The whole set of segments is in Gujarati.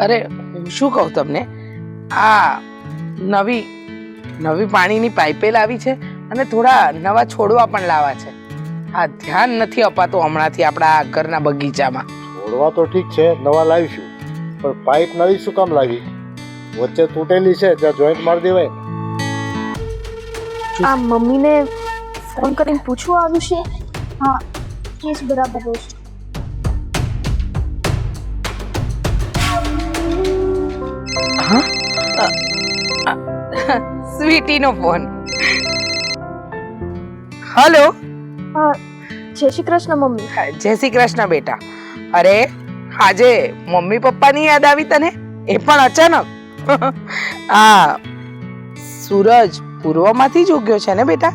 અરે હું શું કહું તમને, આ નવી પાણીની પાઇપે લાવી છે અને થોડા નવા છોડવા પણ લાવવા છે. આ ધ્યાન નથી અપાતું હમણાંથી આપણા ઘરના બગીચામાં. છોડવા તો ઠીક છે, નવા લાવીશું, પણ પાઇપ નવી શું કામ લાવી? વચ્ચે તૂટેલી છે, ત્યાં જોઈન્ટ મારી દેવાય. આ મમ્મીને ફોન કરીને પૂછવા આવ્યું છે. હા, કેસ બરાબર છે. સ્વીટીનો ફોન. હલો. જય શ્રી કૃષ્ણ મમ્મી. જય શ્રી કૃષ્ણ બેટા. અરે આજે મમ્મી પપ્પાની યાદ આવી તને? એ પણ અચાનક? આ સૂરજ પૂર્વમાંથી જ ઉગ્યો છે ને બેટા?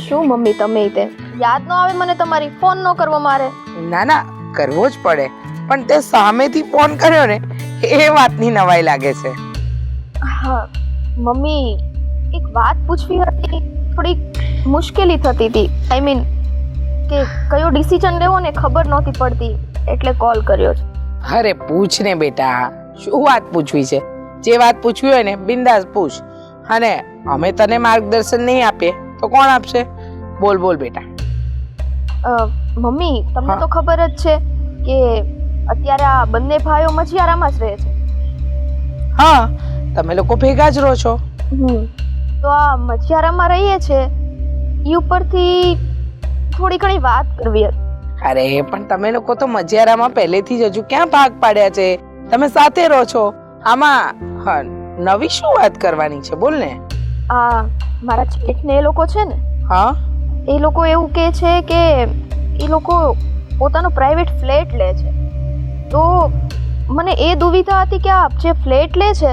શું મમ્મી તમે તે યાદ ન આવે મને તમારી? ફોન ન કરવો મારે? ના ના, કરવો જ પડે, પણ તે સામેથી ફોન કર્યો ને એ વાતની નવાઈ લાગે છે. હા મમ્મી, એક વાત પૂછવી હતી. થોડી મુશ્કેલી થતી હતી. આઈ મીન કે કયો ડિસિઝન લેવો ને ખબર નહોતી પડતી, એટલે કોલ કર્યો છે. અરે પૂછ ને બેટા, શું વાત પૂછવી છે? જે વાત પૂછવી હોય ને બિંદાસ પૂછ, અને અમે તને માર્ગદર્શન નહીં આપીએ તો કોણ આપશે? બોલ બોલ બેટા. મમ્મી તમને તો ખબર જ છે કે અત્યારે આ બંને ભાઈઓ મજિયારામાં જ રહે છે. હા, તમે લોકો ભેગા જ રહો છો. તો આ મજિયારામાં રહીએ છે એ ઉપરથી થોડી ઘણી વાત કરવી હતી. અરે પણ તમે લોકો તો મજિયારામાં પહેલેથી જ હજુ ક્યાં ભાગ પાડ્યા છે? તમે સાથે રહો છો. આમાં નવી શું વાત કરવાની છે? બોલ ને. આ મારા જેઠને એ લોકો છે ને, હા, એ લોકો એવું કહે છે કે એ લોકો પોતાનો પ્રાઇવેટ ફ્લેટ લે છે. તો મને એ દુવિધા હતી કે આ જે ફ્લેટ લે છે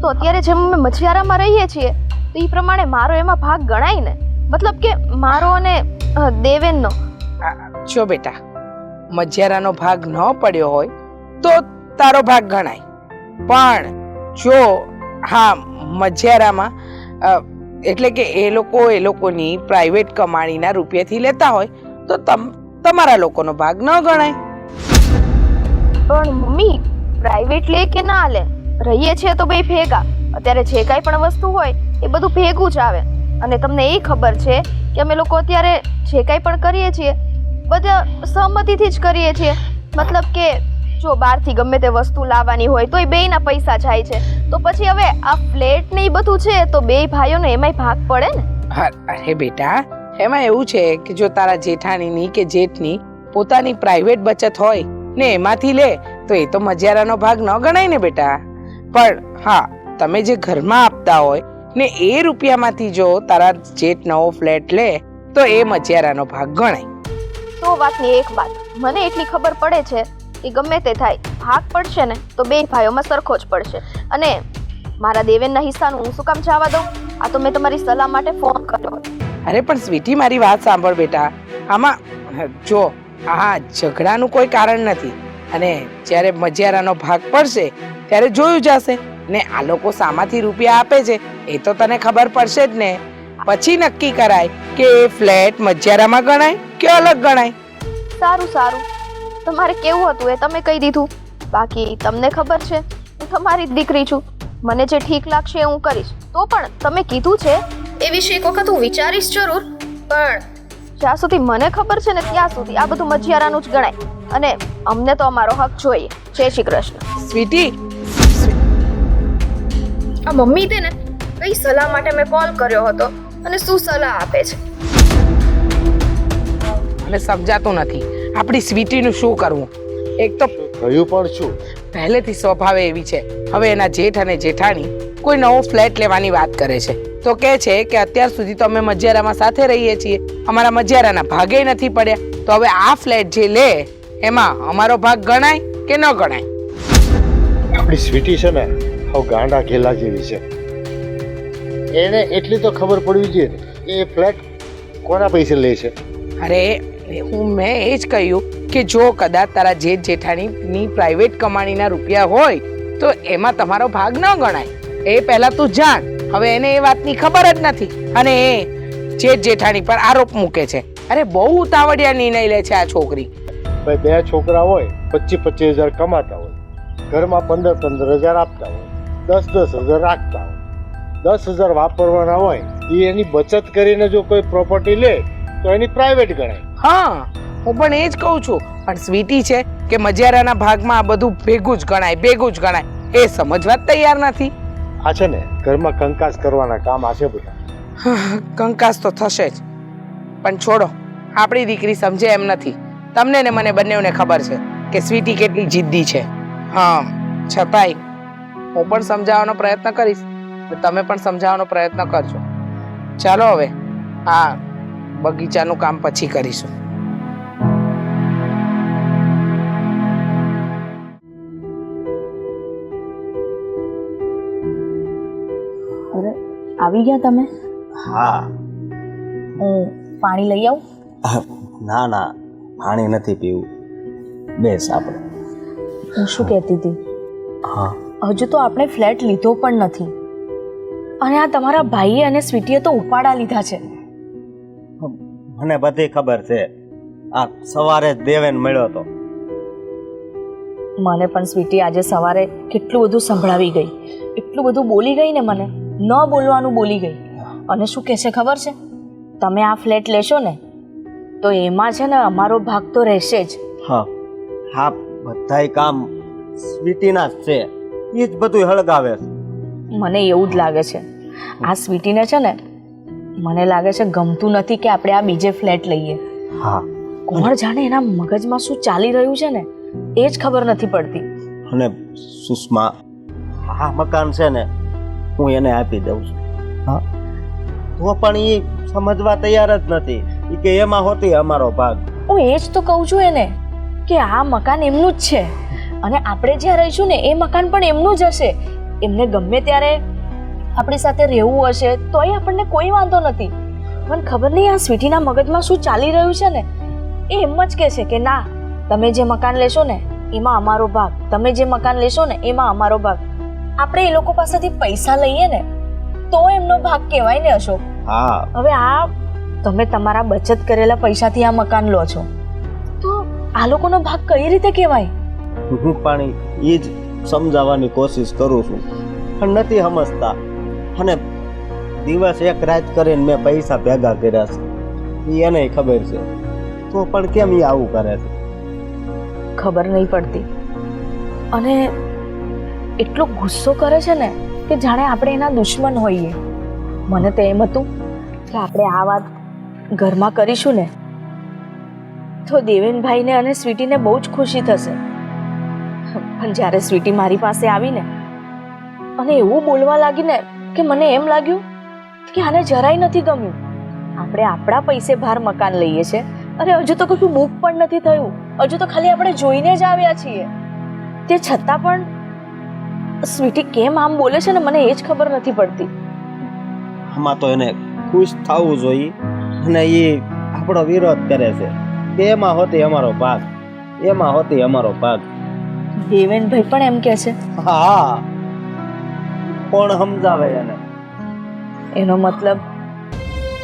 તો અત્યારે જેમ અમે મજિયારામાં રહીએ છીએ તો એ પ્રમાણે મારો એમાં ભાગ ગણાય ને? મતલબ કે મારો અને દેવેનનો. જો બેટા, મજિયારાનો ભાગ ન પડ્યો હોય તો તારો ભાગ ગણાય, પણ જો હા મજિયારામાં એટલે કે એ લોકોની પ્રાઇવેટ કમાણીના રૂપિયાથી લેતા હોય તો તમારા લોકોનો ભાગ ન ગણાય. પણ મમ્મી, પ્રાઇવેટ લે કે ના લે, રહીએ છીએ તો બે ભેગા. અત્યારે જે કાંઈ પણ વસ્તુ હોય એ બધું ભેગું જ આવે. અને તમને એ ખબર છે કે અમે લોકો અત્યારે જે કાંઈ પણ કરીએ છીએ બધા સહમતિથી જ કરીએ છીએ. મતલબ કે જો બહારથી ગમે તે વસ્તુ લાવવાની હોય તો એ બેયના પૈસા જાય છે. તો પછી હવે આ ફ્લેટ ને એ બધું છે તો બે ભાઈઓને એમાંય ભાગ પડે ને? અરે બેટા, એમાં એવું છે કે જો તારા જેઠાણીની કે જેઠની પોતાની પ્રાઇવેટ બચત હોય ને એમાંથી લે તો એ તો મજિયારાનો ભાગ ન ગણાય ને બેટા. પણ હા, તમે જે ઘરમાં આપતા હોય ને એ રૂપિયામાંથી જો તારા જેઠ નવો ફ્લેટ લે તો એ મજિયારાનો ભાગ ગણાય. તો વાતની એક વાત મને એટલી ખબર પડે છે કે ગમે તે થાય ભાગ પડશે ને તો બે ભાઈઓમાં સરખો જ પડશે. અને મારા દેવેનના હિસ્સાનું હું શું કામ જવા દઉં? આ તો મેં તમારી સલાહ માટે ફોન કર્યો. અરે પણ સ્વીટી, મારી વાત સાંભળ બેટા. આમાં જો આ ઝઘડાનું કોઈ કારણ નથી, અને જ્યારે મજિયારાનો ભાગ પડશે ત્યારે જોયું જશે ને. આ લોકો સામાથી રૂપિયા આપે છે એ તો તને ખબર પડશે જ ને. પછી નક્કી કરાય કે એ ફ્લેટ મજિયારામાં ગણાય કે અલગ ગણાય. સારું, તમારે કેવું હતું એ તમે કહી દીધું. બાકી તમને ખબર છે હું તમારી જ દીકરી છું. મને જે ઠીક લાગશે એ હું કરીશ. તો પણ તમે કીધું છે એ વિશે એક વખત હું વિચારીશ જરૂર. પણ જ્યાં સુધી મને ખબર છે ને ત્યાં સુધી આ બધું મજિયારાનું જ ગણાય. અને અમને તો અમારો હક જોઈએ. જય શ્રી કૃષ્ણ. સ્વીટી, આ મમ્મી તેને કઈ સલાહ માટે મેં કોલ કર્યો હતો અને શું સલાહ આપે છે મને સમજાતું નથી આપણી સ્વીટીનું શું કરવું. એક તો થયું પણ શું? પહેલેથી સ્વભાવે એવી છે. હવે એના જેઠ અને જેઠાણી કોઈ નવો ફ્લેટ લેવાની વાત કરે છે તો કહે છે કે અત્યાર સુધી તો અમે મજિયારામાં સાથે રહીએ છીએ, અમારા મજિયારાના ભાગે નથી પડ્યા, તો હવે આ ફ્લેટ જે લે એમાં અમારો ભાગ ગણાય કે ન ગણાય? આપણી સ્વીટી છે ને હવે ગાંડા ઘેલા જેવી છે. એને એટલી તો ખબર પડવી જોઈએ ને એ ફ્લેટ કોના પૈસે લે છે. અરે મેં એ જ કહ્યું કે જો કદાચ તારા જેઠ જેઠાણીની પ્રાઇવેટ કમાણીના રૂપિયા હોય તો એમાં તમારો ભાગ ન ગણાય. એ પહેલા તું જાણ. હવે એને એ વાતની ખબર જ નથી અને એ જેઠ જેઠાણી પર આરોપ મૂકે છે. અરે બહુ ઉતાવળિયા નિર્ણય લે છે આ છોકરી. ભાઈ બે છોકરા હોય 25,000 કમાતા હોય ઘરમાં 15,000 આપતા હોય, 10,000 રાખતા હોય, 10,000 વાપરવાના હોય, એ એની બચત કરીને જો કોઈ પ્રોપર્ટી લે તો એની પ્રાઇવેટ ગણાય. હા, હું પણ એ જ કહું છું. પણ સ્વીટી છે કે મજિયારાના ભાગમાં આ બધું ભેગું જ ગણાય, એ સમજવા જ તૈયાર નથી. આ છે ને ઘરમાં કંકાસ કરવાના કામ આ છે બધા. કંકાસ તો થશે જ, પણ છોડો, આપણી દીકરી સમજે એમ નથી. તમને ને મને બંનેઓને ખબર છે કે સ્વીટી કેટલી જિદ્દી છે. હા, છતાંય હું પણ સમજાવવાનો પ્રયત્ન કરીશ, તમે પણ સમજાવવાનો પ્રયત્ન કરજો. ચાલો હવે હા, બગીચાનું કામ પછી કરીશું. અરે આવી ગયા તમે? હા. હું પાણી લઈ આવું? ના ના, પાણી નથી પીવું, બેસ આપણે. હું શું કહેતી હતી, હા. હજુ તો આપણે ફ્લેટ લીધો પણ નથી, અને આ તમારા ભાઈએ અને સ્વીટીએ તો ઉપાડા લીધા છે. મને બધી ખબર છે. આ સવારે જ દેવેન મળ્યો હતો. મને પણ સ્વીટી આજે સવારે કેટલું બધું સંભળાવી ગઈ, એટલું બધું બોલી ગઈ ને, મને ન બોલવાનું બોલી ગઈ. અને શું કહે છે ખબર છે, તમે આ ફ્લેટ લેશો ને તો એમાં છે ને અમારો ભાગ તો રહેશે જ. હા હા, બધાય કામ સ્વીટીના જ છે, એ જ બધું હળગાવે છે. મને એવું જ લાગે છે, આ સ્વીટીને છે ને મને લાગે છે ગમતું નથી કે આપણે આ બીજે ફ્લેટ લઈએ. હા, કોણ જાણે એના મગજમાં શું ચાલી રહ્યું છે ને એ જ ખબર નથી પડતી. અને સુષ્મા, આ મકાન છે ને હું એને આપી દઉં છું. હા, તો પણ એ સમજવા તૈયાર જ નથી. એ કે એમાં હોતી અમારો ભાગ. હું એ જ તો કહું છું એને કે આ મકાન એમનું જ છે, અને આપણે જ્યાં રહીશું ને એ મકાન પણ એમનું જ હશે. એમને ગમે ત્યારે આપણી સાથે રહેવું હશે તોય આપણને કોઈ વાંધો નથી. પણ ખબર નહીં આ સ્વીટીના મગજમાં શું ચાલી રહ્યું છે ને, એ એમ જ કહે છે કે ના, તમે જે મકાન લેશો ને એમાં અમારો ભાગ, તમે જે મકાન લેશો ને એમાં અમારો ભાગ. આપણે એ લોકો પાસેથી પૈસા લઈએ ને તો એમનો ભાગ કહેવાય ને અશોક. હા, હવે આ તમે તમારા બચત કરેલા પૈસાથી આ મકાન લો છો તો આ લોકોનો ભાગ કઈ રીતે કહેવાય? હું પણ એ જ સમજાવવાની કોશિશ કરું છું, પણ નથી સમજતા. અને દિવસ એક રાત કરીને મેં પૈસા ભેગા કર્યા છે, એને ખબર છે, તો પણ કેમ એ આવું કરે છે ખબર નહીં પડતી. અને એટલો ગુસ્સો કરે છે ને કે જાણે આપણે એના દુશ્મન હોઈએ. મને તો એમ હતું કે આપણે આ વાત ઘરમાં કરીશું ને તો દેવેનભાઈને અને સ્વીટીને બહુ જ ખુશી થશે. પણ જ્યારે સ્વીટી મારી પાસે આવીને અને એવું બોલવા લાગીને કે મને એમ લાગ્યું કે આને જરાય નથી ગમ્યું. આપણે આપણા પૈસે બહાર મકાન લઈએ છીએ, અરે હજુ તો કશું બુક પણ નથી થયું, હજુ તો ખાલી આપણે જોઈને જ આવ્યા છીએ. તે છતાં પણ સ્વીટી કેમ આમ બોલે છે ને મને એ જ ખબર નથી પડતી. આમાં તો એને ખુશ થવું જોઈએ, અને એ આપણો વિરોધ કરે છે કે એમાં હોતી અમારો ભાગ, એમાં હોતી અમારો ભાગ. દેવેનભાઈ પણ એમ કહે છે. હા, કોણ સમજાવે એને? એનો મતલબ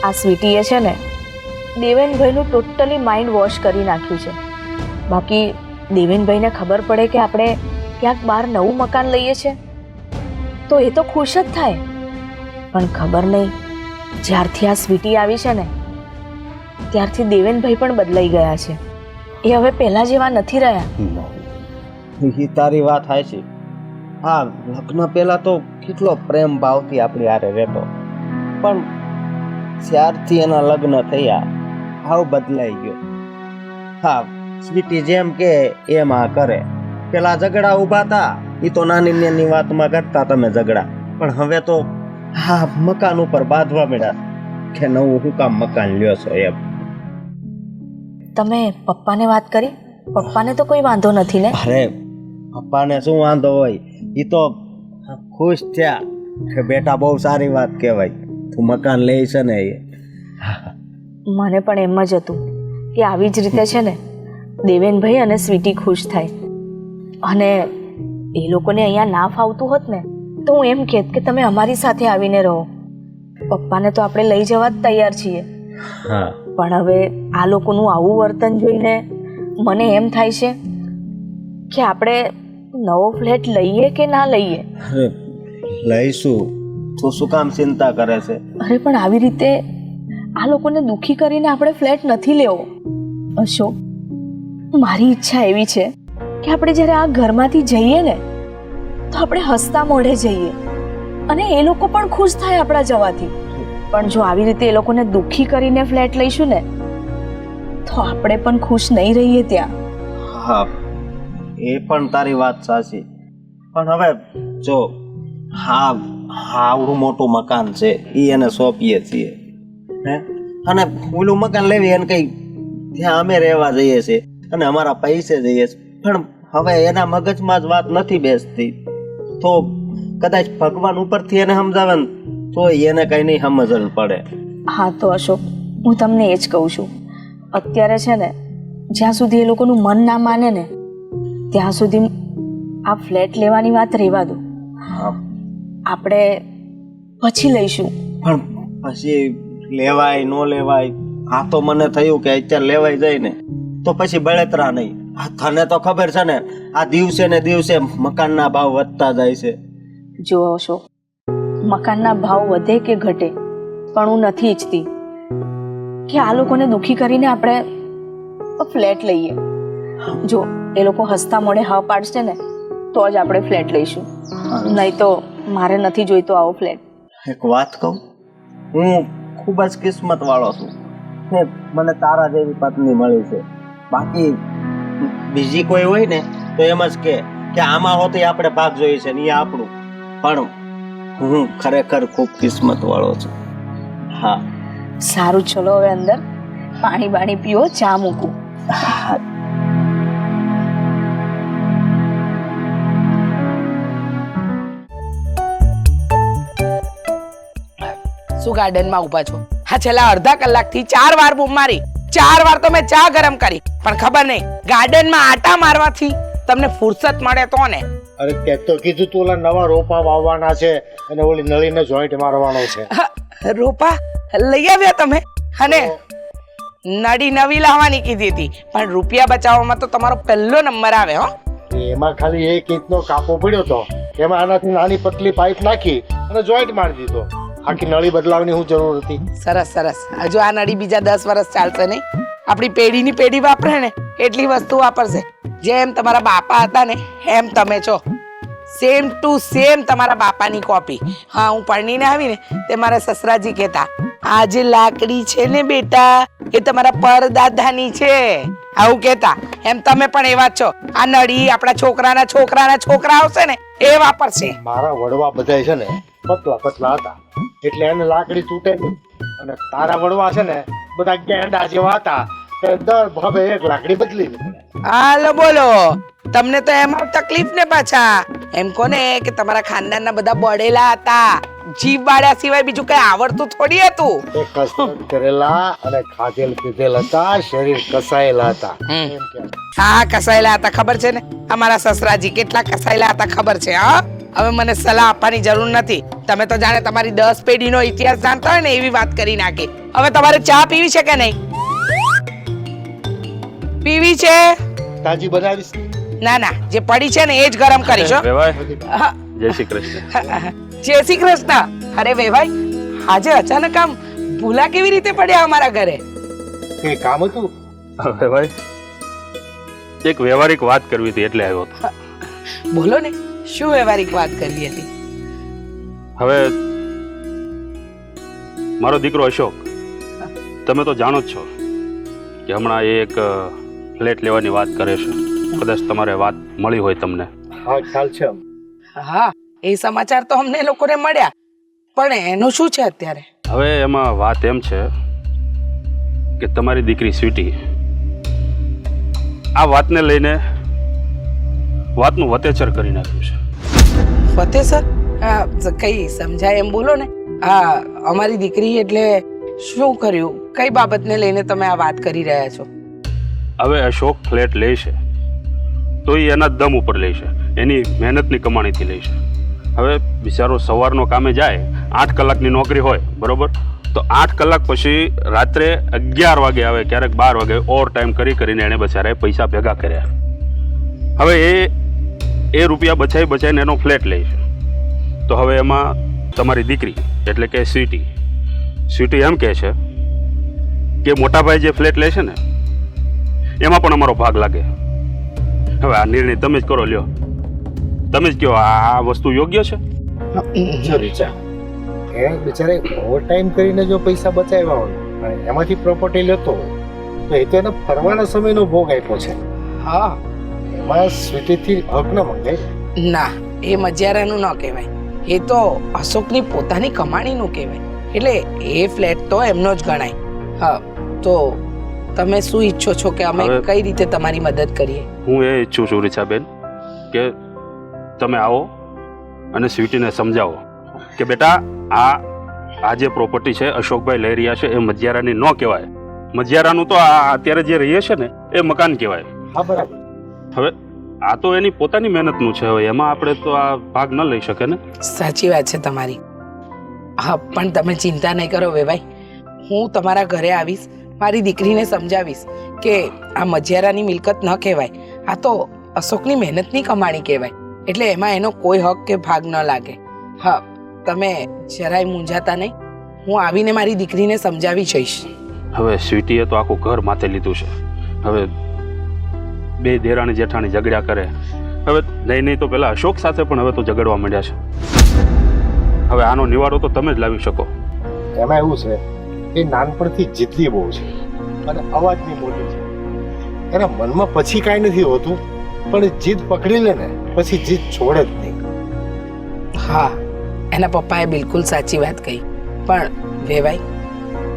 આ સ્વીટીએ છે ને દેવેનભાઈનું ટોટલી માઇન્ડ વોશ કરી નાખ્યું છે. બાકી દેવેનભાઈને ખબર પડે કે આપણે ક્યાંક બહાર નવું મકાન લઈએ છીએ તો એ તો ખુશ જ થાય. પણ ખબર નહીં, જ્યારથી આ સ્વીટી આવી છે ને ત્યારથી દેવેનભાઈ પણ બદલાઈ ગયા છે. એ હવે પહેલા જેવા નથી રહ્યા. એ તારી વાત હાચી. હા, લગ્ન પહેલા તો કેટલો પ્રેમ ભાવથી આપણી હારે રહેતો, પણ જ્યારથી એના લગ્ન થયા ભાવ બદલાઈ ગયો. હા, સ્વીટી જેમ કે એમ આ કરે. પેલા ઝઘડા ઊભા હતા, એ તો નાની નાની વાતમાં કરતા તમે ઝઘડા, પણ હવે તો હા મકાન ઉપર બાંધવા મળ્યા કે નવું હું કામ મકાન લ્યો છો એમ. તમે પપ્પાને વાત કરી? પપ્પાને તો કોઈ વાંધો નથી ને? અરે પપ્પાને શું વાંધો હોય, એ તો ખુશ થયા કે બેટા બહુ સારી વાત કહેવાય, તું મકાન લે છે ને. એ મને પણ એમ જ હતું કે આવી જ રીતે છે ને દેવેનભાઈ અને સ્વીટી ખુશ થાય. અને એ લોકોને અહીંયા ના ફાવતું હોત ને તો હું એમ કહેત કે તમે અમારી સાથે આવીને રહો. પપ્પાને તો આપણે લઈ જવા જ તૈયાર છીએ. હા, પણ હવે આ લોકોનું આવું વર્તન જોઈને મને એમ થાય છે કે આપણે નવો ફ્લેટ લઈએ કે ના લઈએ? અરે લઈશું, તું શું કામ ચિંતા કરે છે? અરે પણ આવી રીતે આ લોકોને દુખી કરીને આપણે ફ્લેટ નથી લેવો. અશોક, મારી ઈચ્છા એવી છે કે આપણે જ્યારે આ ઘરમાંથી જઈએ ને તો આપણે હસતા મોઢે જઈએ અને એ લોકો પણ ખુશ થાય આપણા જવાથી. પણ જો આવી રીતે એ લોકોને દુખી કરીને ફ્લેટ લઈશું ને તો આપણે પણ ખુશ નહીં રહીએ ત્યાં. હા, એ પણ તારી વાત સાચી. પણ હવે જો હા આવડું મોટું મકાન છે એ એને સોંપીએ છીએ હે, અને ઓલું મકાન લેવી એને કઈ ત્યાં અમે રહેવા જઈએ છીએ અને અમારા પૈસે જઈએ છીએ. પણ હવે એના મગજમાં જ વાત નથી બેસતી, તો કદાચ ભગવાન ઉપરથી એને સમજાવે ને તો એને કઈ નહીં સમજણ પડે. હા તો અશોક, હું તમને એ જ કહું છું, અત્યારે છે ને જ્યાં સુધી એ લોકોનું મન ના માને ને ત્યાં સુધી આ ફ્લેટ લેવાની વાત રહેવા દો. હા, આપણે પછી લઈશું. પણ પછી લેવાય ન લેવાય, આ તો મને થયું કે અત્યારે લેવાય જાય ને તો પછી બળતરા નહીં. આ તને તો ખબર છે ને આ દિવસે ને દિવસે મકાનના ભાવ વધતા જાય છે. જો અશોક, મકાનના ભાવ વધે કે ઘટે પણ હું નથી ઈચ્છતી કે આ લોકોને દુખી કરીને આપણે ફ્લેટ લઈએ. જો એ લોકો હસતા મોઢે હા પાડશે ને તો જ આપણે ફ્લેટ લઈશું, નહીં તો મારે નથી જોઈતો આવો ફ્લેટ. એક વાત કહું, હું ખૂબ જ કિસ્મત વાળો છું કે મને તારા જેવી પત્ની મળી છે. બાકી બીજી કોઈ હોય ને તો એમ જ કે આમાં હોતી આપણે ભાગ જોઈએ છે ને એ આપણું. પણ હું ખરેખર ખૂબ કિસ્મત વાળો છું. હા સારું, ચલો હવે અંદર પાણી બાણી પીઓ, ચા મૂકું. શું ગાર્ડનમાં ઊભા છો? હા, છેલ્લા અડધા કલાકથી 4 વાર બૂમ મારી, 4 વાર તો મેં ચા ગરમ કરી, પણ ખબર નહીં ગાર્ડનમાં આટા મારવાથી તમને ફુરસત મળે તો ને. અરે તે તો કીધું તું ઓલા નવા રોપા વાવવાના છે અને ઓલી નળીને જોઈન્ટ મારવાનો છે. રોપા લઈ આવ્યા તમે? અને નળી નવી લાવવાની કીધી હતી, પણ રૂપિયા બચાવવામાં તો તમારો પહેલો નંબર આવે. હો, એમાં ખાલી 1 ઇંચનો કાપો પડ્યો તો એમાં આનાથી નાની પતલી પાઇપ નાખી અને જોઈન્ટ મારી દીધો. આખી નળી બદલાવવાની શું જરૂર હતી? સરસ સરસ. હજુ આ નળી બીજા 10 વર્ષ ચાલશે નહીં? આપણી પેઢીની પેઢી વાપરે ને એટલી વસ્તુ વાપરશે. જેમ તમારા બાપા હતા ને એમ તમે છો, સેમ ટુ સેમ તમારા બાપાની કોપી. હા, હું પરણીને આવી ને તે મારા સસરાજી કહેતા, આ જે લાકડી છે ને બેટા એ તમારા પરદાદાની છે, આવું કહેતા. એમ તમે પણ એવા જ છો. આ નળી આપણા છોકરાના છોકરાના છોકરા આવશે ને એ વાપરશે. મારા વડવા બધાય છે ને પતલા પતલા હતા એટલે એને લાકડી તૂટે નહીં, અને તારા વડવા છે ને બધા ગેંડા જેવા હતા એટલે દર ભાવે 1 લાકડી બદલી પડે. હાલો બોલો, તમને તો એમાં તકલીફ ને પાછા. એમ કોને કે તમારા ખાનદાનના બધા બળેલા હતા, જીભ બાળ્યા સિવાય બીજું કઈ આવડતું થોડી હતું. એ કસરત કરેલા અને ખાધેલ પીધેલ હતા, શરીર કસાયેલા હતા. એમ કે હા, કસાયેલા હતા ખબર છે ને. અમારા સસરાજી કેટલા કસાયેલા હતા ખબર છે. હા, હવે મને સલાહ આપવાની જરૂર નથી. તમે તો જાણે તમારી 10 પેઢીનો ઇતિહાસ જાણતા હોય ને એવી વાત કરી નાખી. હવે તમારે ચા પીવી છે કે નહીં? પીવી છે? તાજી બનાવીશ. ના ના, જે પડી છે ને એ જ ગરમ કરીશ. હો? હા. જય શ્રી કૃષ્ણ. જય શ્રી કૃષ્ણ. અરે વેવાઈ, આજે અચાનક આમ ભૂલા કેવી રીતે પડ્યા અમારા ઘરે? કઈ કામ હતું? હવે ભાઈ એક વ્યવહારિક વાત કરવી હતી એટલે આવ્યો હતો. બોલો ને, શું વ્યવહારિક વાત કરવી હતી? હવે મારો દીકરો અશોક, તમે તો જાણો જ છો કે હમણાં એ એક ફ્લેટ લેવાની વાત કરે છે. કદાચ તમારે વાત મળી હોય તમને. હા, ખ્યાલ છે. હા, એ સમાચાર તો અમને લોકોને મળ્યા, પણ એનું શું છે અત્યારે? હવે એમાં વાત એમ છે કે તમારી દીકરી સ્વીટી આ વાતને લઈને વાતનું વતેચર કરી નાખ્યું છે. ફતેહ સર, કઈ સમજાય એમ બોલો ને. હા, અમારી દીકરી એટલે શું કર્યું? કઈ બાબતને લઈને તમે આ વાત કરી રહ્યા છો? હવે અશોક ફ્લેટ લે છે તો એ એના દમ ઉપર લે છે, એની મહેનતની કમાણીથી લે છે. હવે બિચારો સવારનો કામે જાય, 8 કલાકની નોકરી હોય બરોબર, તો 8 કલાક પછી રાત્રે 11 વાગે આવે, ક્યારેક 12 વાગે ઓવર ટાઈમ કરીને એણે બચારાએ પૈસા ભેગા કર્યા. હવે એ એ રૂપિયા બચાવીને એનો ફ્લેટ લે છે. તો હવે એમાં તમારી દીકરી એટલે કે સ્વીટી એમ કહે છે કે મોટાભાઈ જે ફ્લેટ લે છે ને એમાં પણ અમારો ભાગ લાગે. હવે આ નિર્ણય તમે જ કરો, લ્યો તમે જ કહો, આ વસ્તુ યોગ્ય છે? જો રીચા, એ બિચારે ઓવર ટાઈમ કરીને જો પૈસા બચાવ્યા હોય અને એમાંથી પ્રોપર્ટી લેતો હોય તો એ તો એને ફરવાના સમયનો ભોગ આપ્યો છે. હા એમાં સ્વીટીથી હક ન મંગાય. ના, એ મજિયારાનું ન કહેવાય, એ તો અશોકની પોતાની કમાણીનું કહેવાય. એટલે એ ફ્લેટ તો એમનો જ ગણાય. હા, તો તમે શું ઈચ્છો છો કે અમે હવે- કઈ રીતે તમારી મદદ કરીએ? હું એ ઈચ્છું છું રીછાબેન કે તમે આવો અને સ્વીટીને સમજાવો કે બેટા આ જે પ્રોપર્ટી છે અશોકભાઈ લઈ રહ્યા છે એ મજિયારાની ન કહેવાય. મજિયારાનું તો આ અત્યારે જે રહીએ છે ને એ મકાન કહેવાય. હા બરાબર. હવે આ તો એની પોતાની મહેનતનું છે, હવે એમાં આપણે તો આ ભાગ ન લઈ શકે ને. સાચી વાત છે તમારી. હા, પણ તમે ચિંતા નહીં કરો વેવાઈ, હું તમારા ઘરે આવીશ, મારી દીકરીને સમજાવીશ કે આ મજિયારાની મિલકત ન કહેવાય, આ તો અશોકની મહેનતની કમાણી કહેવાય. એટલે એમાં એનો કોઈ હક કે ભાગ ન લાગે. હા, તમે જરાય મૂંઝાતા નહીં, હું આવીને મારી દીકરીને સમજાવી જઈશ. હવે સ્વીટીએ તો આખું ઘર માથે લીધું છે. હવે બે દેરાણી જેઠાણી ઝઘડ્યા કરે. હવે નહીં તો પેલા અશોક સાથે પણ હવે તો ઝઘડવા માંડ્યા છે. હવે આનો નિવારો તો તમે જ લાવી શકો. એમાં એવું છે એ નાનપણથી જીદની બહુ છે અને અવાજની મોટી છે. એના મનમાં પછી કાંઈ નથી હોતું, પણ જીદ પકડી લે ને પછી જીદ છોડે જ નહીં. હા, એના પપ્પાએ બિલકુલ સાચી વાત કહી. પણ વેવાઈ,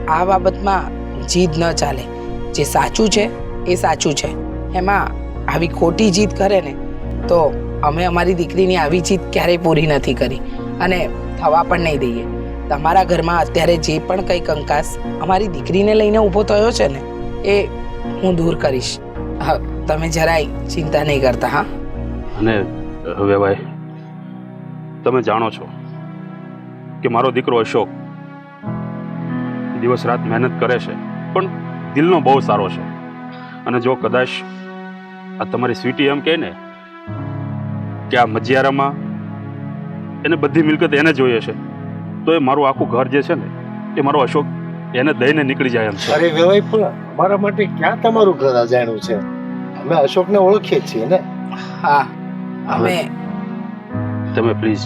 આ બાબતમાં જીદ ન ચાલે. જે સાચું છે એ સાચું છે. એમાં આવી ખોટી જીદ કરે ને તો અમે અમારી દીકરીની આવી જીદ ક્યારેય પૂરી નથી કરી અને થવા પણ નહીં દઈએ. તમારા ઘરમાં અત્યારે જે પણ કંઈ કંકાસ અમારી દીકરીને લઈને ઊભો થયો છે ને એ હું દૂર કરીશ. હા, તમે જરાય ચિંતા નહીં કરતા. હા, અને હવે ભાઈ તમે જાણો છો કે મારો દીકરો અશોક દિવસ રાત મહેનત કરે છે પણ દિલનો બહુ સારો છે. અને જો કદાચ આ તમારી સ્વીટી એમ કહે ને કે આ મજિયારામાં એને બધી મિલકત એને જોઈએ છે તો એ મારું આખું ઘર જે છે ને એ મારો અશોક એને દઈને નીકળી જાય એમ છે. અરે વેવાઈ, પણ અમારા માટે ક્યાં તમારું ઘર અજાણ્યું છે? અમે અશોકને ઓળખીએ જ છીએ ને. હા, અમે તમે પ્લીઝ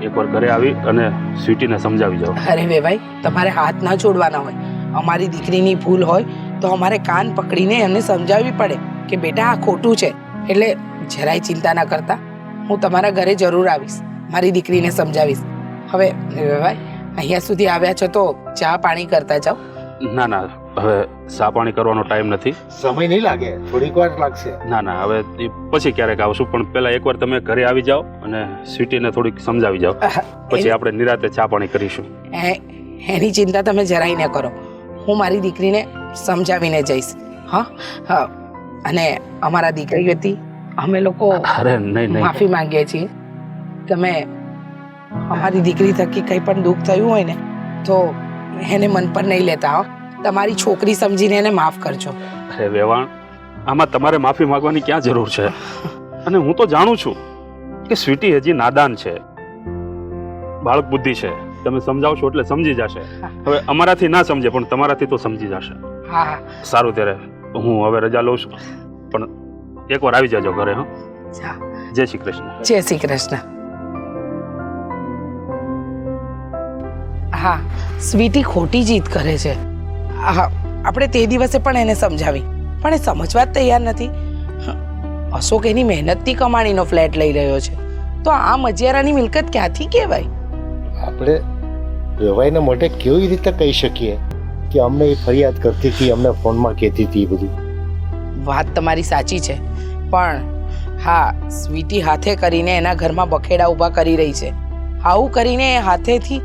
એકવાર ઘરે આવી અને સ્વીટીને સમજાવી જાઓ. અરે વેવાઈ, તમારે હાથ ના છોડવાના હોય. અમારી દીકરીની ભૂલ હોય તો અમારે કાન પકડીને એમને સમજાવવી પડે કે બેટા આ ખોટું છે. એટલે જરાય ચિંતા ના કરતા, હું તમારા ઘરે જરૂર આવીશ, મારી દીકરીને સમજાવીશ. હવે વેવાઈ, અહીંયા સુધી આવ્યા છો તો ચા પાણી કરતા જાઓ. ના, હવે ચા પાણી કરવાનો ટાઈમ નથી. સમય નહીં લાગે, થોડીક વાર લાગશે. ના, હવે એ પછી ક્યારેક આવશું, પણ પહેલા એકવાર તમે ઘરે આવી જાઓ અને સ્વીટીને થોડીક સમજાવી જાઓ, પછી આપણે નિરાતે ચા પાણી કરીશું. એની ચિંતા તમે જરાય ન કરો, હું મારી દીકરીને સમજાવીને જઈશ. હા હા, અને અમારા દીકરી હતી અમે લોકો અરે નહીં માફી માંગીએ છીએ. તમે અમારી દીકરી થકી કંઈ પણ દુઃખ થયું હોય ને તો એને મન પર નહીં લેતા. હો, તમારી છોકરી સમજીને એને માફ કરજો. અરે વેવાણ, આમાં તમારે માફી માંગવાની ક્યાં જરૂર છે? અને હું તો જાણું છું કે સ્વીટી હજી નાદાન છે, બાળક બુદ્ધિ છે. તમે સમજાવશો એટલે સમજી જશે. હવે અમારાથી ના સમજે પણ તમારાથી તો સમજી જશે. હા હા, સારું, ત્યારે હું હવે રજા લઉં છું, પણ એકવાર આવી જાજો ઘરે. હા, જય શ્રી કૃષ્ણ. જય શ્રી કૃષ્ણ. હા, સ્વીટી ખોટી જીત કરે છે. હા, આપણે તે દિવસે પણ એને સમજાવી પણ એ સમજવા જ તૈયાર નથી. અશોક એની મહેનતથી કમાણીનો ફ્લેટ લઈ રહ્યો છે તો આ મજિયારાની મિલકત ક્યાંથી કહેવાય? આપણે વેવાઈને માટે કેવી રીતે કહી શકીએ કે અમને એ ફરિયાદ કરતી હતી, અમને ફોનમાં કહેતી હતી? એ બધું વાત તમારી સાચી છે, પણ હા, સ્વીટી હાથે કરીને એના ઘરમાં બખેડા ઊભા કરી રહી છે. આવું કરીને એ હાથેથી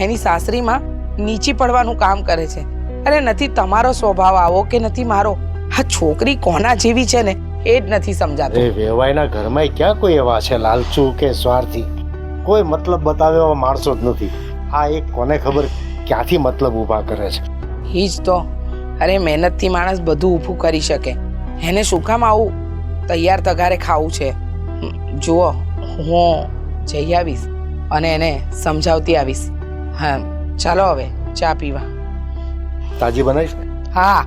એની સાસરીમાં નીચી પડવાનું કામ કરે છે. અરે નથી તમારો સ્વભાવ આવો કે નથી મારો, આ છોકરી કોના જેવી છે ને એ જ નથી સમજાતું. એ વેવાઈના ઘરમાં ક્યાં કોઈ એવા છે લાલચુ કે સ્વાર્થી? કોઈ મતલબ બતાવે એવા માણસો જ નથી. આ એક કોને ખબર ક્યાંથી મતલબ ઊભા કરે છે. એ જ તો. અરે મહેનતથી માણસ બધું ઊભું કરી શકે, એને શું કામ આવું તૈયાર તગારે ખાવું છે? જુઓ હું જઈ આવીશ અને એને સમજાવતી આવીશ. હા ચાલો હવે ચા પીવા. તાજી બનાવીશ ને? હા